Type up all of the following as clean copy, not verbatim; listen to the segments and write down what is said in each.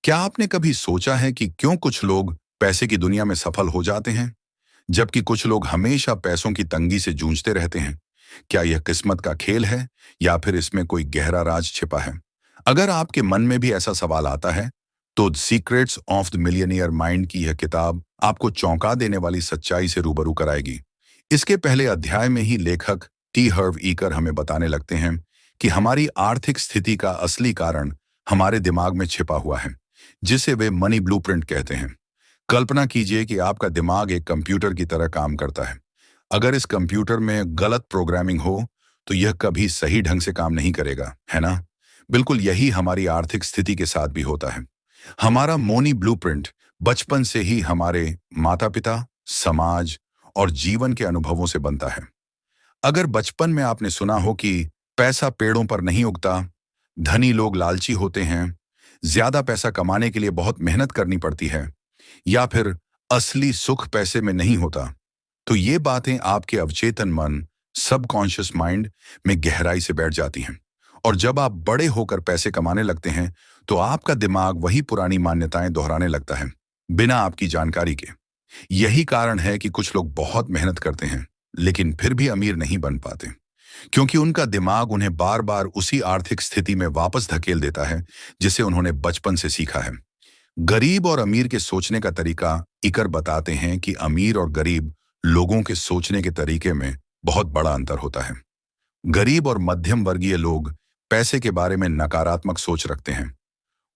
क्या आपने कभी सोचा है कि क्यों कुछ लोग पैसे की दुनिया में सफल हो जाते हैं, जबकि कुछ लोग हमेशा पैसों की तंगी से जूझते रहते हैं? क्या यह किस्मत का खेल है या फिर इसमें कोई गहरा राज छिपा है? अगर आपके मन में भी ऐसा सवाल आता है, तो secrets of the millionaire mind की यह किताब आपको चौंका देने वाली सच्चाई से रूबरू कराएगी। इसके पहले अध्याय में ही लेखक टी हर्व ईकर हमें बताने लगते हैं कि हमारी आर्थिक स्थिति का असली कारण हमारे दिमाग में छिपा हुआ है, जिसे वे मनी ब्लूप्रिंट कहते हैं। कल्पना कीजिए कि आपका दिमाग एक कंप्यूटर की तरह काम करता है। अगर इस कंप्यूटर में गलत प्रोग्रामिंग हो, तो यह कभी सही ढंग से काम नहीं करेगा, है ना? बिल्कुल यही हमारी आर्थिक स्थिति के साथ भी होता है। हमारा मनी ब्लूप्रिंट बचपन से ही हमारे माता-पिता, समाज और जीवन के अनुभवों से बनता है। अगर बचपन में आपने सुना हो कि पैसा पेड़ों पर नहीं उगता, धनी लोग लालची होते हैं, ज्यादा पैसा कमाने के लिए बहुत मेहनत करनी पड़ती है, या फिर असली सुख पैसे में नहीं होता, तो ये बातें आपके अवचेतन मन, सबकॉन्शियस माइंड में गहराई से बैठ जाती हैं। और जब आप बड़े होकर पैसे कमाने लगते हैं, तो आपका दिमाग वही पुरानी मान्यताएं दोहराने लगता है, बिना आपकी जानकारी के। यही कारण है कि कुछ लोग बहुत मेहनत करते हैं, लेकिन फिर भी अमीर नहीं बन पाते, क्योंकि उनका दिमाग उन्हें बार बार उसी आर्थिक स्थिति में वापस धकेल देता है जिसे उन्होंने बचपन से सीखा है। गरीब और अमीर के सोचने का तरीका इकर बताते हैं कि अमीर और गरीब लोगों के सोचने के तरीके में बहुत बड़ा अंतर होता है। गरीब और मध्यम वर्गीय लोग पैसे के बारे में नकारात्मक सोच रखते हैं।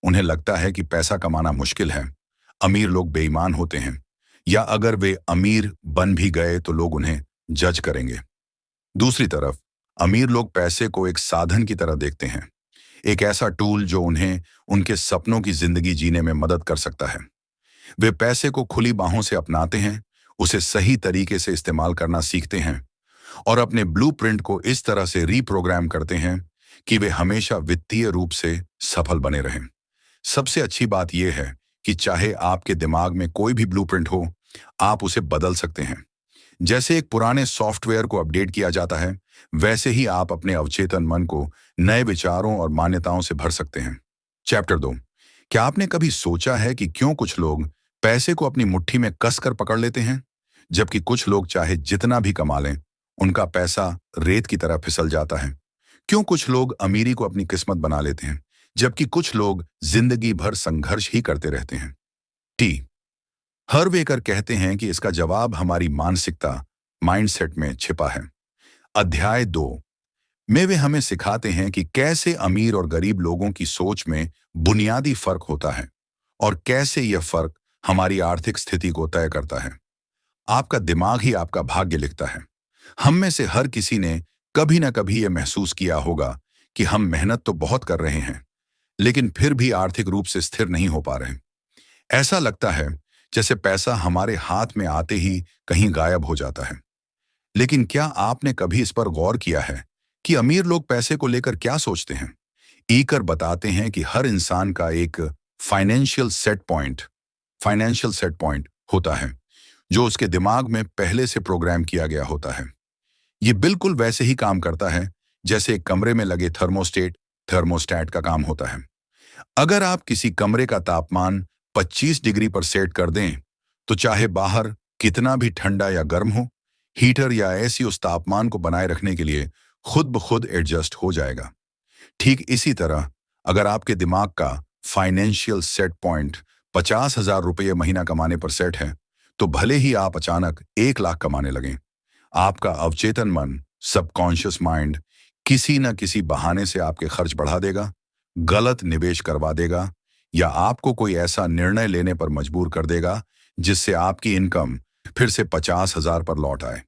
उन्हें लगता है कि पैसा कमाना मुश्किल है, अमीर लोग बेईमान होते हैं, या अगर वे अमीर बन भी गए तो लोग उन्हें जज करेंगे। दूसरी तरफ अमीर लोग पैसे को एक साधन की तरह देखते हैं, एक ऐसा टूल जो उन्हें उनके सपनों की जिंदगी जीने में मदद कर सकता है। वे पैसे को खुली बाहों से अपनाते हैं, उसे सही तरीके से इस्तेमाल करना सीखते हैं और अपने ब्लूप्रिंट को इस तरह से रीप्रोग्राम करते हैं कि वे हमेशा वित्तीय रूप से सफल बने रहें। सबसे अच्छी बात यह है कि चाहे आपके दिमाग में कोई भी ब्लूप्रिंट हो, आप उसे बदल सकते हैं। जैसे एक पुराने सॉफ्टवेयर को अपडेट किया जाता है, वैसे ही आप अपने अवचेतन मन को नए विचारों और मान्यताओं से भर सकते हैं। चैप्टर 2। क्या आपने कभी सोचा है कि क्यों कुछ लोग पैसे को अपनी मुट्ठी में कसकर पकड़ लेते हैं, जबकि कुछ लोग चाहे जितना भी कमा लें, उनका पैसा रेत की तरह फिसल जाता है? क्यों कुछ लोग अमीरी को अपनी किस्मत बना लेते हैं, जबकि कुछ लोग जिंदगी भर संघर्ष ही करते रहते हैं? टी हर्वेकर कहते हैं कि इसका जवाब हमारी मानसिकता, माइंडसेट में छिपा है। अध्याय 2 में वे हमें सिखाते हैं कि कैसे अमीर और गरीब लोगों की सोच में बुनियादी फर्क होता है और कैसे यह फर्क हमारी आर्थिक स्थिति को तय करता है। आपका दिमाग ही आपका भाग्य लिखता है। हम में से हर किसी ने कभी ना कभी यह महसूस किया होगा कि हम मेहनत तो बहुत कर रहे हैं, लेकिन फिर भी आर्थिक रूप से स्थिर नहीं हो पा रहे। ऐसा लगता है जैसे पैसा हमारे हाथ में आते ही कहीं गायब हो जाता है। लेकिन क्या आपने कभी इस पर गौर किया है कि अमीर लोग पैसे को लेकर क्या सोचते हैं? ईकर बताते हैं कि हर इंसान का एक फाइनेंशियल सेट पॉइंट होता है, जो उसके दिमाग में पहले से प्रोग्राम किया गया होता है। ये बिल्कुल वैसे ही काम करता है जैसे एक कमरे में लगे थर्मोस्टेट का काम होता है। अगर आप किसी कमरे का तापमान 25 डिग्री पर सेट कर दें, तो चाहे बाहर कितना भी ठंडा या गर्म हो, हीटर या एसी उस तापमान को बनाए रखने के लिए खुद ब खुद एडजस्ट हो जाएगा। ठीक इसी तरह अगर आपके दिमाग का फाइनेंशियल सेट पॉइंट 50,000 रुपये महीना कमाने पर सेट है, तो भले ही आप अचानक 1 लाख कमाने लगें, आपका अवचेतन मन, सबकॉन्शियस माइंड किसी न किसी बहाने से आपके खर्च बढ़ा देगा, गलत निवेश करवा देगा, या आपको कोई ऐसा निर्णय लेने पर मजबूर कर देगा जिससे आपकी इनकम फिर से 50,000 पर लौट आए।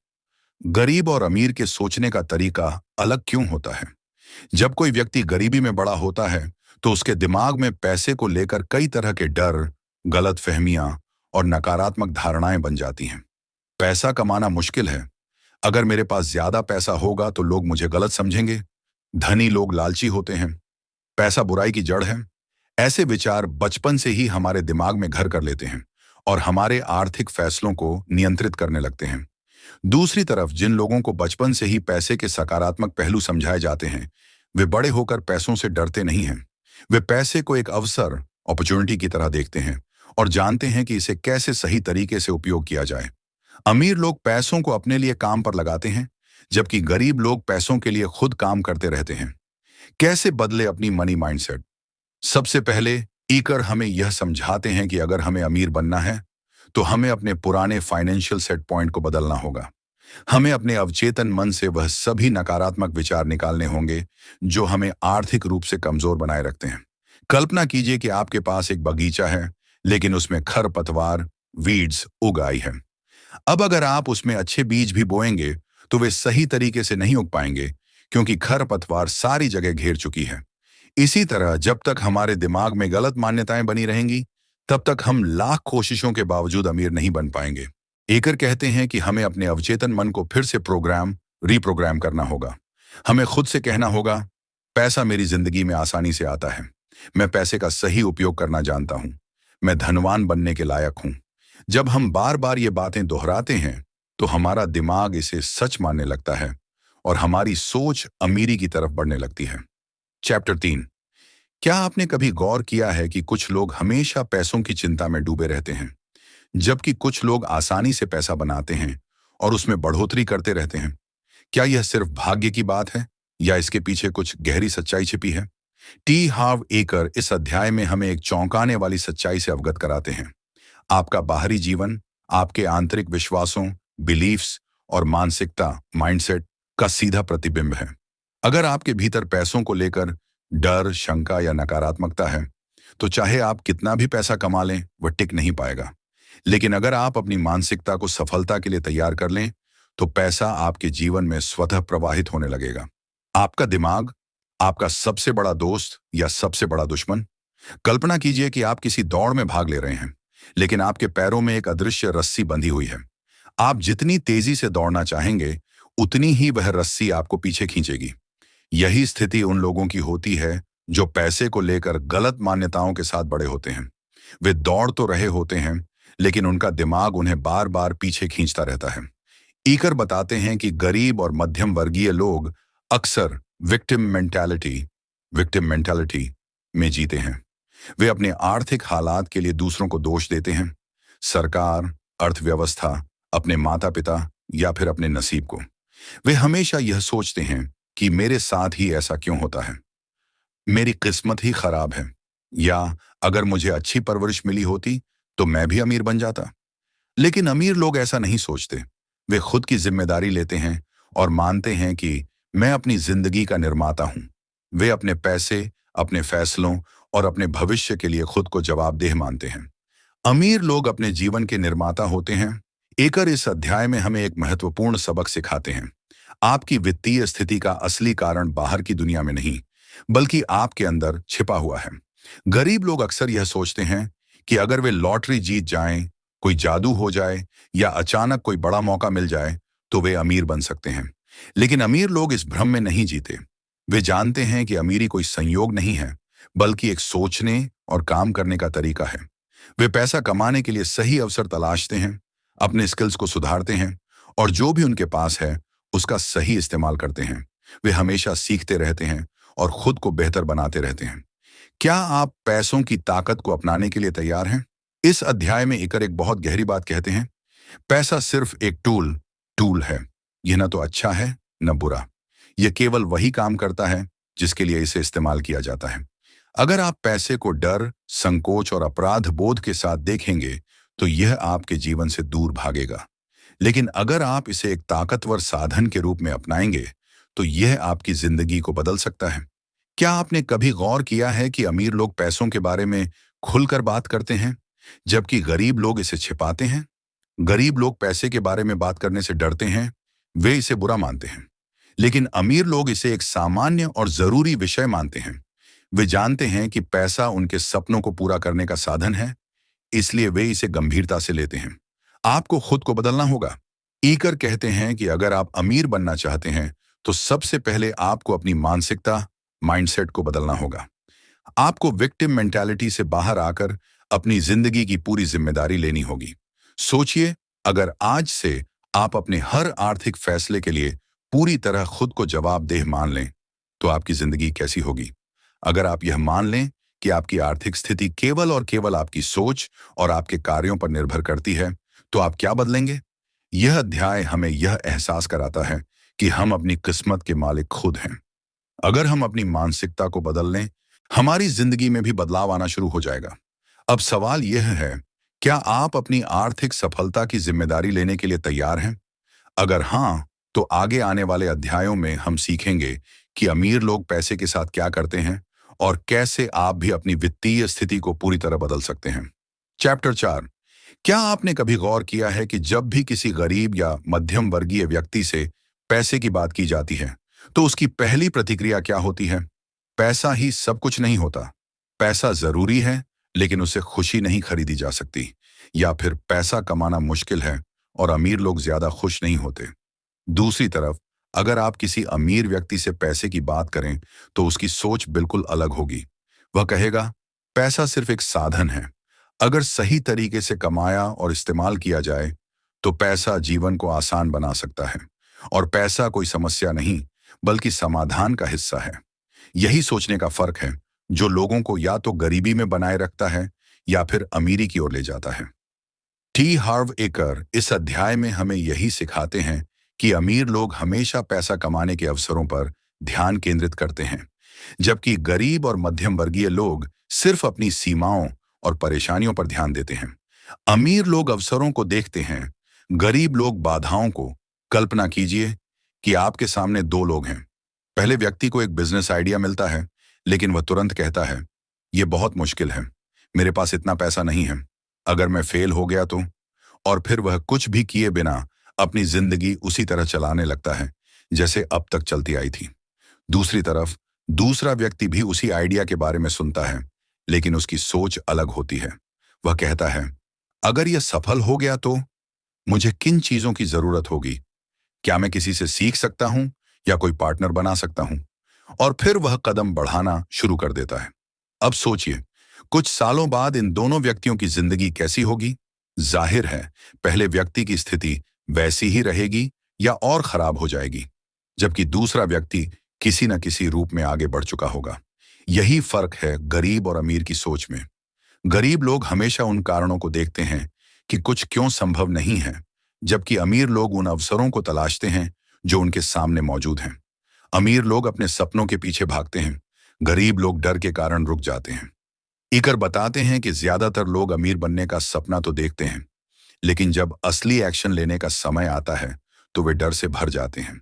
गरीब और अमीर के सोचने का तरीका अलग क्यों होता है? जब कोई व्यक्ति गरीबी में बड़ा होता है, तो उसके दिमाग में पैसे को लेकर कई तरह के डर, गलतफहमियां और नकारात्मक धारणाएं बन जाती हैं। पैसा कमाना मुश्किल है, अगर मेरे पास ज्यादा पैसा होगा तो लोग मुझे गलत समझेंगे, धनी लोग लालची होते हैं, पैसा बुराई की जड़ है। ऐसे विचार बचपन से ही हमारे दिमाग में घर कर लेते हैं और हमारे आर्थिक फैसलों को नियंत्रित करने लगते हैं। दूसरी तरफ जिन लोगों को बचपन से ही पैसे के सकारात्मक पहलू समझाए जाते हैं, वे बड़े होकर पैसों से डरते नहीं हैं। वे पैसे को एक अवसर अपॉर्चुनिटी की तरह देखते हैं और जानते हैं कि इसे कैसे सही तरीके से उपयोग किया जाए। अमीर लोग पैसों को अपने लिए काम पर लगाते हैं, जबकि गरीब लोग पैसों के लिए खुद काम करते रहते हैं। कैसे बदले अपनी मनी माइंडसेट? सबसे पहले ईकर हमें यह समझाते हैं कि अगर हमें अमीर बनना है, तो हमें अपने पुराने फाइनेंशियल सेट पॉइंट को बदलना होगा। हमें अपने अवचेतन मन से वह सभी नकारात्मक विचार निकालने होंगे जो हमें आर्थिक रूप से कमजोर बनाए रखते हैं। कल्पना कीजिए कि आपके पास एक बगीचा है, लेकिन उसमें खरपतवार, वीड्स उग आई है। अब अगर आप उसमें अच्छे बीज भी बोएंगे, तो वे सही तरीके से नहीं उग पाएंगे, क्योंकि खरपतवार सारी जगह घेर चुकी है। इसी तरह जब तक हमारे दिमाग में गलत मान्यताएं बनी रहेंगी, तब तक हम लाख कोशिशों के बावजूद अमीर नहीं बन पाएंगे। एकर कहते हैं कि हमें अपने अवचेतन मन को फिर से रीप्रोग्राम करना होगा। हमें खुद से कहना होगा, पैसा मेरी जिंदगी में आसानी से आता है। मैं पैसे का सही उपयोग करना जानता हूं। मैं धनवान बनने के लायक हूं। जब हम बार बार ये बातें दोहराते हैं, तो हमारा दिमाग इसे सच मानने लगता है और हमारी सोच अमीरी की तरफ बढ़ने लगती है। चैप्टर 3। क्या आपने कभी गौर किया है कि कुछ लोग हमेशा पैसों की चिंता में डूबे रहते हैं, जबकि कुछ लोग आसानी से पैसा बनाते हैं और उसमें बढ़ोतरी करते रहते हैं? क्या यह सिर्फ भाग्य की बात है, या इसके पीछे कुछ गहरी सच्चाई छिपी है? टी हार्व एकर इस अध्याय में हमें एक चौंकाने वाली सच्चाई से अवगत कराते हैं। आपका बाहरी जीवन आपके आंतरिक विश्वासों, बिलीफ्स और मानसिकता, माइंडसेट का सीधा प्रतिबिंब है। अगर आपके भीतर पैसों को लेकर डर, शंका या नकारात्मकता है, तो चाहे आप कितना भी पैसा कमा लें, वह टिक नहीं पाएगा। लेकिन अगर आप अपनी मानसिकता को सफलता के लिए तैयार कर लें, तो पैसा आपके जीवन में स्वतः प्रवाहित होने लगेगा। आपका दिमाग आपका सबसे बड़ा दोस्त या सबसे बड़ा दुश्मन? कल्पना कीजिए कि आप किसी दौड़ में भाग ले रहे हैं, लेकिन आपके पैरों में एक अदृश्य रस्सी बंधी हुई है। आप जितनी तेजी से दौड़ना चाहेंगे, उतनी ही वह रस्सी आपको पीछे खींचेगी। यही स्थिति उन लोगों की होती है जो पैसे को लेकर गलत मान्यताओं के साथ बड़े होते हैं। वे दौड़ तो रहे होते हैं, लेकिन उनका दिमाग उन्हें बार बार पीछे खींचता रहता है। ईकर बताते हैं कि गरीब और मध्यम वर्गीय लोग अक्सर विक्टिम मेंटालिटी में जीते हैं। वे अपने आर्थिक हालात के लिए दूसरों को दोष देते हैं, सरकार, अर्थव्यवस्था, अपने माता पिता या फिर अपने नसीब को। वे हमेशा यह सोचते हैं कि मेरे साथ ही ऐसा क्यों होता है, मेरी किस्मत ही खराब है, या अगर मुझे अच्छी परवरिश मिली होती तो मैं भी अमीर बन जाता। लेकिन अमीर लोग ऐसा नहीं सोचते। वे खुद की जिम्मेदारी लेते हैं और मानते हैं कि मैं अपनी जिंदगी का निर्माता हूं। वे अपने पैसे, अपने फैसलों और अपने भविष्य के लिए खुद को जवाबदेह मानते हैं। अमीर लोग अपने जीवन के निर्माता होते हैं। एकर इस अध्याय में हमें एक महत्वपूर्ण सबक सिखाते हैं। आपकी वित्तीय स्थिति का असली कारण बाहर की दुनिया में नहीं, बल्कि आपके अंदर छिपा हुआ है। गरीब लोग अक्सर यह सोचते हैं कि अगर वे लॉटरी जीत जाएं, कोई जादू हो जाए या अचानक कोई बड़ा मौका मिल जाए, तो वे अमीर बन सकते हैं। लेकिन अमीर लोग इस भ्रम में नहीं जीते। वे जानते हैं कि अमीरी कोई संयोग नहीं है, बल्कि एक सोचने और काम करने का तरीका है। वे पैसा कमाने के लिए सही अवसर तलाशते हैं, अपने स्किल्स को सुधारते हैं और जो भी उनके पास है उसका सही इस्तेमाल करते हैं। वे हमेशा सीखते रहते हैं और खुद को बेहतर बनाते रहते हैं। क्या आप पैसों की ताकत को अपनाने के लिए तैयार हैं? इस अध्याय में एकर एक बहुत गहरी बात कहते हैं। पैसा सिर्फ एक टूल है। यह न तो अच्छा है न बुरा। यह केवल वही काम करता है जिसके लिए इसे इस्तेमाल किया जाता है। अगर आप पैसे को डर, संकोच और अपराध बोध के साथ देखेंगे, तो यह आपके जीवन से दूर भागेगा। लेकिन अगर आप इसे एक ताकतवर साधन के रूप में अपनाएंगे, तो यह आपकी जिंदगी को बदल सकता है। क्या आपने कभी गौर किया है कि अमीर लोग पैसों के बारे में खुलकर बात करते हैं, जबकि गरीब लोग इसे छिपाते हैं? गरीब लोग पैसे के बारे में बात करने से डरते हैं, वे इसे बुरा मानते हैं। लेकिन अमीर लोग इसे एक सामान्य और जरूरी विषय मानते हैं। वे जानते हैं कि पैसा उनके सपनों को पूरा करने का साधन है, इसलिए वे इसे गंभीरता से लेते हैं। आपको खुद को बदलना होगा। ईकर कहते हैं कि अगर आप अमीर बनना चाहते हैं, तो सबसे पहले आपको अपनी मानसिकता, माइंडसेट को बदलना होगा। आपको विक्टिम मेंटालिटी से बाहर आकर अपनी जिंदगी की पूरी जिम्मेदारी लेनी होगी। सोचिए, अगर आज से आप अपने हर आर्थिक फैसले के लिए पूरी तरह खुद को जवाबदेह मान लें, तो आपकी जिंदगी कैसी होगी? अगर आप यह मान लें कि आपकी आर्थिक स्थिति केवल और केवल आपकी सोच और आपके कार्यों पर निर्भर करती है, तो आप क्या बदलेंगे? यह अध्याय हमें यह एहसास कराता है कि हम अपनी किस्मत के मालिक खुद हैं। अगर हम अपनी मानसिकता को बदल लें, हमारी जिंदगी में भी बदलाव आना शुरू हो जाएगा। अब सवाल यह है, क्या आप अपनी आर्थिक सफलता की जिम्मेदारी लेने के लिए तैयार हैं? अगर हाँ, तो आगे आने वाले अध्यायों में हम सीखेंगे कि अमीर लोग पैसे के साथ क्या करते हैं और कैसे आप भी अपनी वित्तीय स्थिति को पूरी तरह बदल सकते हैं। चैप्टर 4। क्या आपने कभी गौर किया है कि जब भी किसी गरीब या मध्यम वर्गीय व्यक्ति से पैसे की बात की जाती है, तो उसकी पहली प्रतिक्रिया क्या होती है? पैसा ही सब कुछ नहीं होता। पैसा जरूरी है, लेकिन उससे खुशी नहीं खरीदी जा सकती। या फिर पैसा कमाना मुश्किल है और अमीर लोग ज्यादा खुश नहीं होते। दूसरी तरफ, अगर आप किसी अमीर व्यक्ति से पैसे की बात करें, तो उसकी सोच बिल्कुल अलग होगी। वह कहेगा, पैसा सिर्फ एक साधन है। अगर सही तरीके से कमाया और इस्तेमाल किया जाए, तो पैसा जीवन को आसान बना सकता है। और पैसा कोई समस्या नहीं, बल्कि समाधान का हिस्सा है। यही सोचने का फर्क है, जो लोगों को या तो गरीबी में बनाए रखता है या फिर अमीरी की ओर ले जाता है। टी हार्व एकर इस अध्याय में हमें यही सिखाते हैं कि अमीर लोग हमेशा पैसा कमाने के अवसरों पर ध्यान केंद्रित करते हैं, जबकि गरीब और मध्यम वर्गीय लोग सिर्फ अपनी सीमाओं और परेशानियों पर ध्यान देते हैं। अमीर लोग अवसरों को देखते हैं, गरीब लोग बाधाओं को। कल्पना कीजिए कि आपके सामने दो लोग हैं। पहले व्यक्ति को एक बिजनेस आइडिया मिलता है, लेकिन वह तुरंत कहता है, यह बहुत मुश्किल है, मेरे पास इतना पैसा नहीं है, अगर मैं फेल हो गया तो। और फिर वह कुछ भी किए बिना अपनी जिंदगी उसी तरह चलाने लगता है जैसे अब तक चलती आई थी। दूसरी तरफ, दूसरा व्यक्ति भी उसी आइडिया के बारे में सुनता है, लेकिन उसकी सोच अलग होती है। वह कहता है, अगर यह सफल हो गया तो मुझे किन चीजों की जरूरत होगी? क्या मैं किसी से सीख सकता हूं या कोई पार्टनर बना सकता हूं? और फिर वह कदम बढ़ाना शुरू कर देता है। अब सोचिए, कुछ सालों बाद इन दोनों व्यक्तियों की जिंदगी कैसी होगी? जाहिर है, पहले व्यक्ति की स्थिति वैसी ही रहेगी या और खराब हो जाएगी, जबकि दूसरा व्यक्ति किसी न किसी रूप में आगे बढ़ चुका होगा। यही फर्क है गरीब और अमीर की सोच में। गरीब लोग हमेशा उन कारणों को देखते हैं कि कुछ क्यों संभव नहीं है, जबकि अमीर लोग उन अवसरों को तलाशते हैं जो उनके सामने मौजूद हैं। अमीर लोग अपने सपनों के पीछे भागते हैं, गरीब लोग डर के कारण रुक जाते हैं। इकर बताते हैं कि ज्यादातर लोग अमीर बनने का सपना तो देखते हैं, लेकिन जब असली एक्शन लेने का समय आता है, तो वे डर से भर जाते हैं।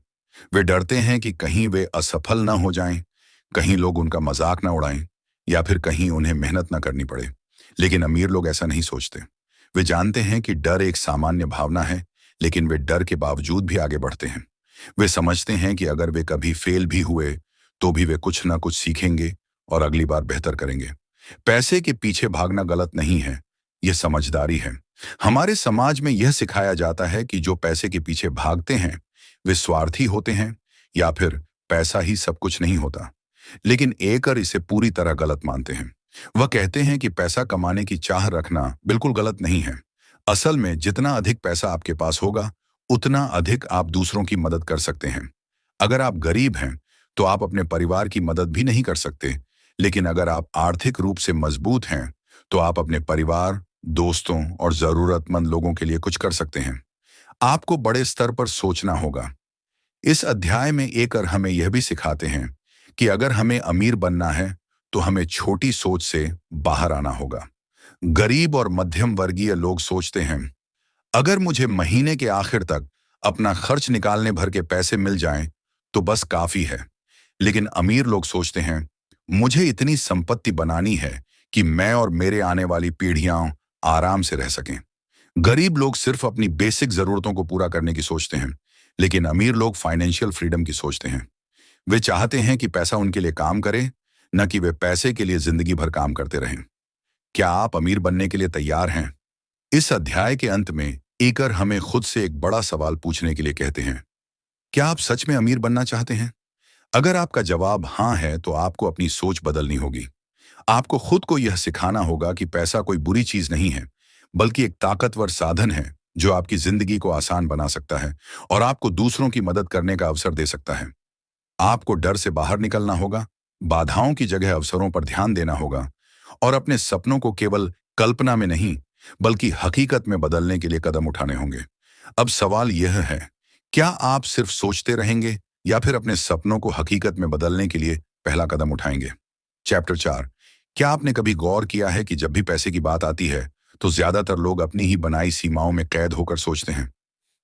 वे डरते हैं कि कहीं वे असफल न हो जाएं, कहीं लोग उनका मजाक न उड़ाएं, या फिर कहीं उन्हें मेहनत न करनी पड़े। लेकिन अमीर लोग ऐसा नहीं सोचते। वे जानते हैं कि डर एक सामान्य भावना है, लेकिन वे डर के बावजूद भी आगे बढ़ते हैं। वे समझते हैं कि अगर वे कभी फेल भी हुए, तो भी वे कुछ ना कुछ सीखेंगे और अगली बार बेहतर करेंगे। पैसे के पीछे भागना गलत नहीं है, यह समझदारी है। हमारे समाज में यह सिखाया जाता है कि जो पैसे के पीछे भागते हैं, वे स्वार्थी होते हैं या फिर पैसा ही सब कुछ नहीं होता। लेकिन एकर इसे पूरी तरह गलत मानते हैं। वह कहते हैं कि पैसा कमाने की चाह रखना बिल्कुल गलत नहीं है। असल में जितना अधिक पैसा आपके पास होगा, उतना अधिक आप दूसरों की मदद कर सकते हैं। अगर आप गरीब हैं, तो आप अपने परिवार की मदद भी नहीं कर सकते, लेकिन अगर आप आर्थिक रूप से मजबूत हैं, तो आप अपने परिवार, दोस्तों और जरूरतमंद लोगों के लिए कुछ कर सकते हैं। आपको बड़े स्तर पर सोचना होगा। इस अध्याय में एकर हमें यह भी सिखाते हैं कि अगर हमें अमीर बनना है, तो हमें छोटी सोच से बाहर आना होगा। गरीब और मध्यम वर्गीय लोग सोचते हैं, अगर मुझे महीने के आखिर तक अपना खर्च निकालने भर के पैसे मिल जाएं, तो बस काफी है। लेकिन अमीर लोग सोचते हैं, मुझे इतनी संपत्ति बनानी है कि मैं और मेरे आने वाली पीढ़ियां आराम से रह सकें। गरीब लोग सिर्फ अपनी बेसिक जरूरतों को पूरा करने की सोचते हैं, लेकिन अमीर लोग फाइनेंशियल फ्रीडम की सोचते हैं। वे चाहते हैं कि पैसा उनके लिए काम करे, न कि वे पैसे के लिए जिंदगी भर काम करते रहें। क्या आप अमीर बनने के लिए तैयार हैं? इस अध्याय के अंत में एकर हमें खुद से एक बड़ा सवाल पूछने के लिए कहते हैं, क्या आप सच में अमीर बनना चाहते हैं? अगर आपका जवाब हाँ है, तो आपको अपनी सोच बदलनी होगी। आपको खुद को यह सिखाना होगा कि पैसा कोई बुरी चीज नहीं है, बल्कि एक ताकतवर साधन है जो आपकी जिंदगी को आसान बना सकता है और आपको दूसरों की मदद करने का अवसर दे सकता है। आपको डर से बाहर निकलना होगा, बाधाओं की जगह अवसरों पर ध्यान देना होगा और अपने सपनों को केवल कल्पना में नहीं बल्कि हकीकत में बदलने के लिए कदम उठाने होंगे। अब सवाल यह है, क्या आप सिर्फ सोचते रहेंगे या फिर अपने सपनों को हकीकत में बदलने के लिए पहला कदम उठाएंगे? चैप्टर 4। क्या आपने कभी गौर किया है कि जब भी पैसे की बात आती है तो ज्यादातर लोग अपनी ही बनाई सीमाओं में कैद होकर सोचते हैं,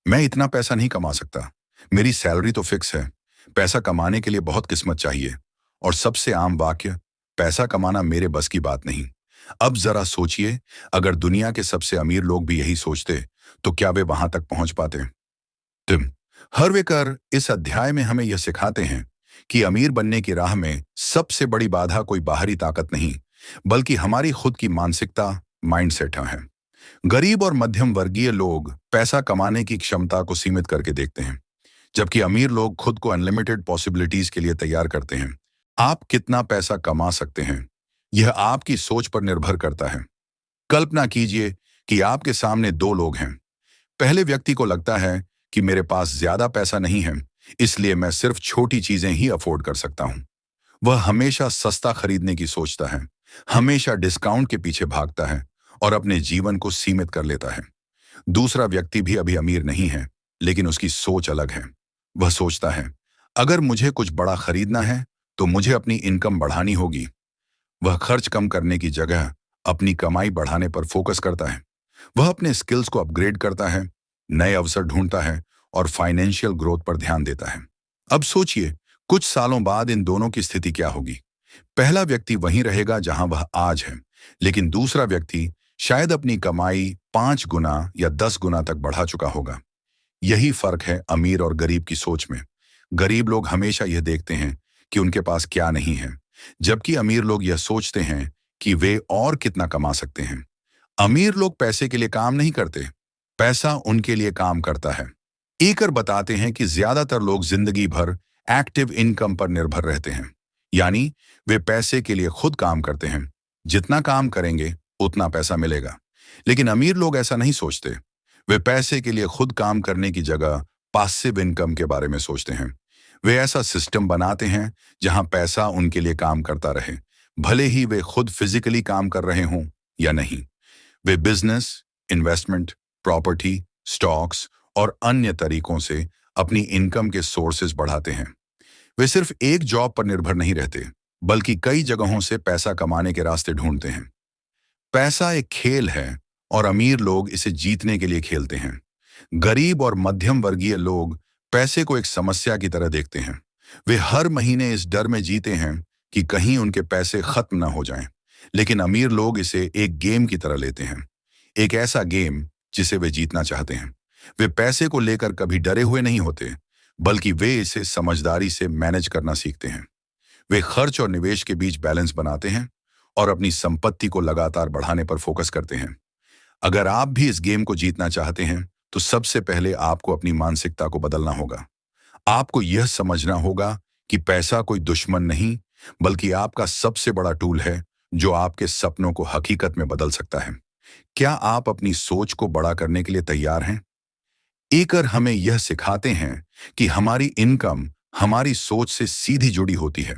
मैं इतना पैसा नहीं कमा सकता, मेरी सैलरी तो फिक्स है, पैसा कमाने के लिए बहुत किस्मत चाहिए। और सबसे आम वाक्य, पैसा कमाना मेरे बस की बात नहीं। अब जरा सोचिए, अगर दुनिया के सबसे अमीर लोग भी यही सोचते तो क्या वे वहां तक पहुंच पाते? टिम हर्वेकर इस अध्याय में हमें यह सिखाते हैं कि अमीर बनने की राह में सबसे बड़ी बाधा कोई बाहरी ताकत नहीं बल्कि हमारी खुद की मानसिकता, माइंडसेट है। गरीब और मध्यम वर्गीय लोग पैसा कमाने की क्षमता को सीमित करके देखते हैं, जबकि अमीर लोग खुद को अनलिमिटेड पॉसिबिलिटीज के लिए तैयार करते हैं। आप कितना पैसा कमा सकते हैं, यह आपकी सोच पर निर्भर करता है। कल्पना कीजिए कि आपके सामने दो लोग हैं। पहले व्यक्ति को लगता है कि मेरे पास ज्यादा पैसा नहीं है, इसलिए मैं सिर्फ छोटी चीजें ही अफोर्ड कर सकता हूं। वह हमेशा सस्ता खरीदने की सोचता है, हमेशा डिस्काउंट के पीछे भागता है और अपने जीवन को सीमित कर लेता है। दूसरा व्यक्ति भी अभी अमीर नहीं है, लेकिन उसकी सोच अलग है। वह सोचता है, अगर मुझे कुछ बड़ा खरीदना है तो मुझे अपनी इनकम बढ़ानी होगी। वह खर्च कम करने की जगह अपनी कमाई बढ़ाने पर फोकस करता है। वह अपने स्किल्स को अपग्रेड करता है, नए अवसर ढूंढता है और फाइनेंशियल ग्रोथ पर ध्यान देता है। अब सोचिए, कुछ सालों बाद इन दोनों की स्थिति क्या होगी? पहला व्यक्ति वहीं रहेगा जहां वह आज है, लेकिन दूसरा व्यक्ति शायद अपनी कमाई 5 गुना या 10 गुना तक बढ़ा चुका होगा। यही फर्क है अमीर और गरीब की सोच में। गरीब लोग हमेशा यह देखते हैं कि उनके पास क्या नहीं है, जबकि अमीर लोग यह सोचते हैं कि वे और कितना कमा सकते हैं। अमीर लोग पैसे के लिए काम नहीं करते, पैसा उनके लिए काम करता है। एकर बताते हैं कि ज्यादातर लोग जिंदगी भर एक्टिव इनकम पर निर्भर रहते हैं, यानी वे पैसे के लिए खुद काम करते हैं। जितना काम करेंगे उतना पैसा मिलेगा। लेकिन अमीर लोग ऐसा नहीं सोचते। वे पैसे के लिए खुद काम करने की जगह पासिव इनकम के बारे में सोचते हैं। वे ऐसा सिस्टम बनाते हैं जहां पैसा उनके लिए काम करता रहे, भले ही वे खुद फिजिकली काम कर रहे हों या नहीं। वे बिजनेस, इन्वेस्टमेंट, प्रॉपर्टी, स्टॉक्स और अन्य तरीकों से अपनी इनकम के सोर्सेज बढ़ाते हैं। वे सिर्फ एक जॉब पर निर्भर नहीं रहते, बल्कि कई जगहों से पैसा कमाने के रास्ते ढूंढते हैं। पैसा एक खेल है और अमीर लोग इसे जीतने के लिए खेलते हैं। गरीब और मध्यम वर्गीय लोग पैसे को एक समस्या की तरह देखते हैं। वे हर महीने इस डर में जीते हैं कि कहीं उनके पैसे खत्म ना हो जाएं। लेकिन अमीर लोग इसे एक गेम की तरह लेते हैं, एक ऐसा गेम जिसे वे जीतना चाहते हैं। वे पैसे को लेकर कभी डरे हुए नहीं होते, बल्कि वे इसे समझदारी से मैनेज करना सीखते हैं। वे खर्च और निवेश के बीच बैलेंस बनाते हैं और अपनी संपत्ति को लगातार बढ़ाने पर फोकस करते हैं। अगर आप भी इस गेम को जीतना चाहते हैं तो सबसे पहले आपको अपनी मानसिकता को बदलना होगा। आपको यह समझना होगा कि पैसा कोई दुश्मन नहीं, बल्कि आपका सबसे बड़ा टूल है जो आपके सपनों को हकीकत में बदल सकता है। क्या आप अपनी सोच को बड़ा करने के लिए तैयार हैं? एकर हमें यह सिखाते हैं कि हमारी इनकम हमारी सोच से सीधी जुड़ी होती है।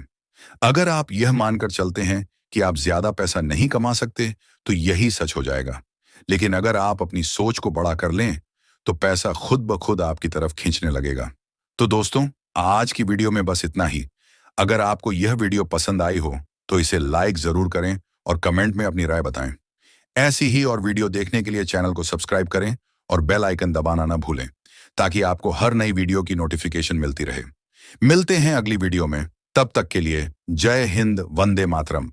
अगर आप यह मानकर चलते हैं कि आप ज्यादा पैसा नहीं कमा सकते तो यही सच हो जाएगा। लेकिन अगर आप अपनी सोच को बड़ा कर लें तो पैसा खुद ब खुद आपकी तरफ खींचने लगेगा। तो दोस्तों, आज की वीडियो में बस इतना ही। अगर आपको यह वीडियो पसंद आई हो तो इसे लाइक जरूर करें और कमेंट में अपनी राय बताएं। ऐसी ही और वीडियो देखने के लिए चैनल को सब्सक्राइब करें और बेल आइकन दबाना ना भूलें, ताकि आपको हर नई वीडियो की नोटिफिकेशन मिलती रहे। मिलते हैं अगली वीडियो में, तब तक के लिए जय हिंद, वंदे मातरम।